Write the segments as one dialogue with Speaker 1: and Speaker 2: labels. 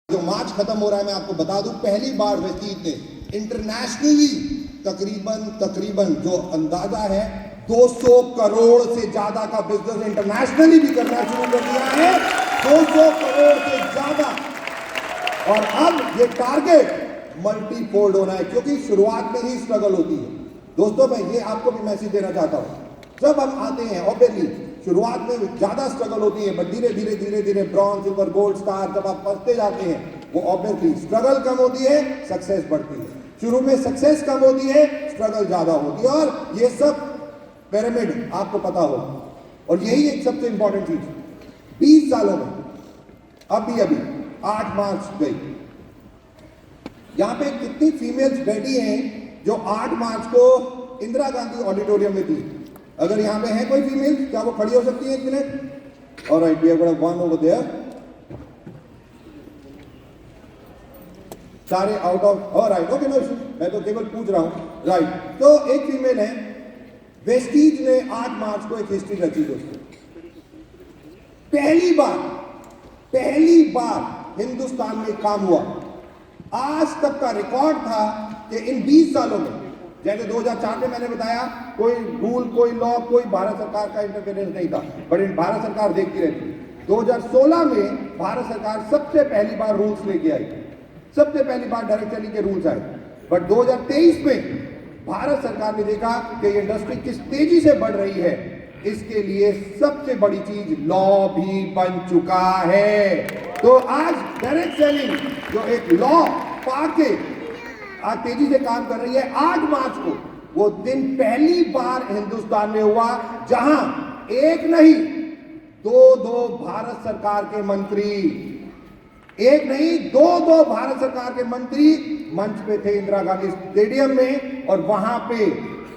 Speaker 1: जो मार्च खत्म हो रहा है, मैं आपको बता दूं, पहली बार वेस्टीज ने इंटरनेशनली तकरीबन जो अंदाजा है 200 करोड़ से ज्यादा का बिजनेस इंटरनेशनली भी करना शुरू कर दिया है। 200 करोड़ से ज्यादा। और अब ये टारगेट मल्टीफोल्ड होना है, क्योंकि शुरुआत में ही स्ट्रगल होती है। दोस्तों, मैं ये आपको भी मैसेज देना चाहता हूं। जब हम आते हैं, ऑब्वियसली शुरुआत में ज्यादा स्ट्रगल होती है, बट धीरे धीरे ब्रॉन्ज, सिल्वर, गोल्ड, स्टार जब आप बढ़ते जाते हैं, वो ऑब्वियसली स्ट्रगल कम होती है, सक्सेस बढ़ती है। शुरू में सक्सेस कम होती है, स्ट्रगल ज्यादा होती है, और ये सब पिरामिड आपको पता हो। और यही एक सबसे इंपॉर्टेंट चीज, 20 सालों में अभी 8 मार्च गई, यहां पे कितनी फीमेल्स बैठी हैं जो 8 मार्च को इंदिरा गांधी ऑडिटोरियम में थी? अगर यहां पे है कोई फीमेल, क्या वो खड़ी हो सकती है 1 मिनट? Alright, we have got one over there. सारे out of, alright, okay, no issue, मैं तो केवल पूछ रहा हूं। राइट, तो एक फीमेल है। वेस्टीज ने 8 मार्च को एक हिस्ट्री रची दोस्तों। पहली बार हिंदुस्तान में काम हुआ। आज तक का रिकॉर्ड था कि इन 20 सालों में, जैसे 2004 में मैंने बताया, कोई रूल, कोई लॉ, कोई भारत सरकार का इंटरफेरेंस नहीं था, बट भारत सरकार देखती रहती। 2016 में भारत सरकार सबसे पहली बार रूल्स लेके आई, सबसे पहली बार डायरेक्ट सेलिंग के रूल्स आए। बट 2023 में भारत सरकार ने देखा कि ये इंडस्ट्री किस तेजी से बढ़ रही है, इसके लिए सबसे बड़ी चीज लॉ भी बन चुका है। तो आज डायरेक्ट सेलिंग जो एक लॉ पाके आज तेजी से काम कर रही है। 8 मार्च को वो दिन पहली बार हिंदुस्तान में हुआ जहां एक नहीं, दो भारत सरकार के मंत्री, एक नहीं दो भारत सरकार के मंत्री मंच पे थे इंदिरा गांधी स्टेडियम में, और वहां पे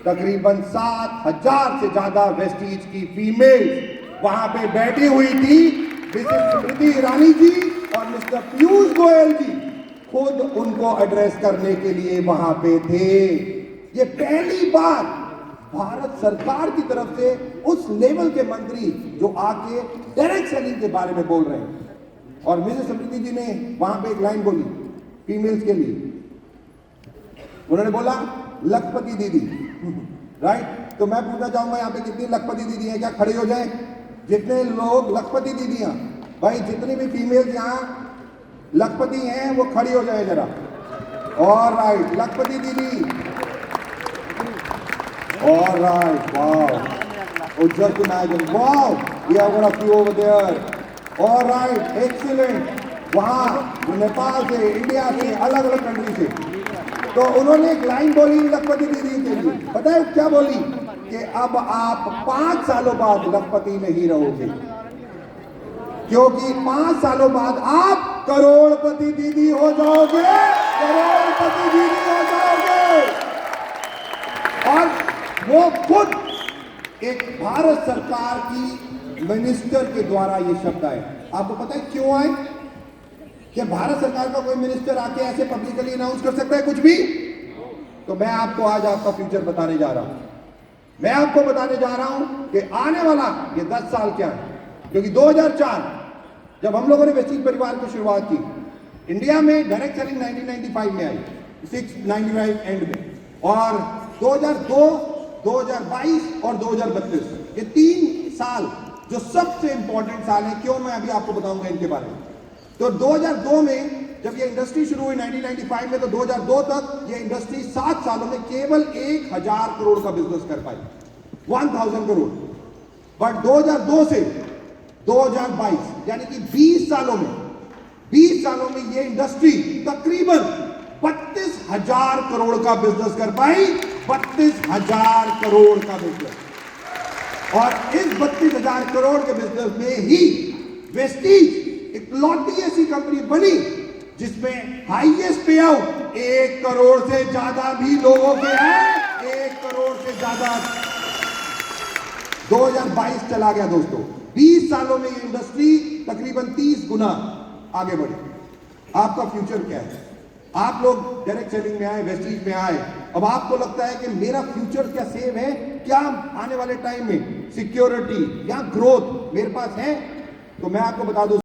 Speaker 1: तकरीबन 7,000 से ज्यादा वेस्टीज की फीमेल्स वहां पे बैठी हुई थी। मिसेस स्मृति ईरानी जी और मिस्टर पीयूष गोयल जी खुद उनको एड्रेस करने के लिए वहां पे थे। ये पहली बार भारत सरकार की तरफ से उस लेवल के मंत्री जो आके डायरेक्ट सेलिंग के बारे में बोल रहे हैं। और मिसेस स्मृति जी ने वहां पे एक लाइन बोली फीमेल्स के लिए। उन्होंने बोला, लखपति दीदी। राइट, तो मैं पूछना चाहूंगा यहाँ पे कितनी लखपति दीदी हैं? क्या खड़े हो जाए जितने लोग लखपति दीदियां? भाई, जितनी भी फीमेल्स यहाँ लखपति हैं वो खड़ी हो जाए जरा। Alright, Lakhpati Didi. Alright, wow, just imagine, wow, we have got a few over there. Alright, excellent. वहां नेपाल से, इंडिया से, अलग अलग कंट्री से। तो उन्होंने एक लाइन बोली लखपति दीदी के लिए, पता है क्या बोली? कि अब आप 5 सालों बाद लखपति नहीं रहोगे, क्योंकि 5 सालों बाद आप करोड़पति दीदी हो जाओगे, करोड़पति दीदी हो जाओगे। और वो खुद एक भारत सरकार की मिनिस्टर के द्वारा ये शब्द आए। आपको पता है क्यों आए? क्या भारत सरकार का कोई मिनिस्टर आके ऐसे पब्लिकली अनाउंस कर सकता है कुछ भी? तो मैं आपको आज आपका फ्यूचर बताने जा रहा हूं। मैं आपको बताने जा रहा हूं कि आने वाला ये 10 साल क्या है। क्योंकि 2004 जब हम लोगों ने वेस्टीज परिवार की शुरुआत की, इंडिया में डायरेक्ट सेलिंग 1995 में आई, 695 एंड में, और 2002, 2022 और 2032 ये 3 साल जो सबसे इंपॉर्टेंट साल है। क्यों? मैं अभी आपको बताऊंगा इनके बारे में। तो 2002 में जब ये इंडस्ट्री शुरू हुई 1995 में, तो 2002 तक ये इंडस्ट्री 7 सालों में केवल 1000 करोड़ का बिजनेस कर पाई, 1000 करोड़। बट 2002 से 2022 यानी कि 20 सालों में ये इंडस्ट्री तकरीबन 32,000 करोड़ का बिजनेस कर पाई। 32,000 करोड़ का बिजनेस। और इस 32,000 करोड़ के बिजनेस में ही वेस्टीज इकलौती ऐसी कंपनी बनी जिसमें हाईएस्ट पे आउट 1 करोड़ से ज्यादा भी लोगों के हैं। 1 करोड़ से ज्यादा 2022 चला गया दोस्तों। 20 सालों में ये इंडस्ट्री तकरीबन 30 गुना आगे बढ़ी। आपका फ्यूचर क्या है? आप लोग डायरेक्ट सेलिंग में आए, वेस्टीज में आए, अब आपको लगता है कि मेरा फ्यूचर क्या सेव है? क्या आने वाले टाइम में सिक्योरिटी या ग्रोथ मेरे पास है? तो मैं आपको बता दूं,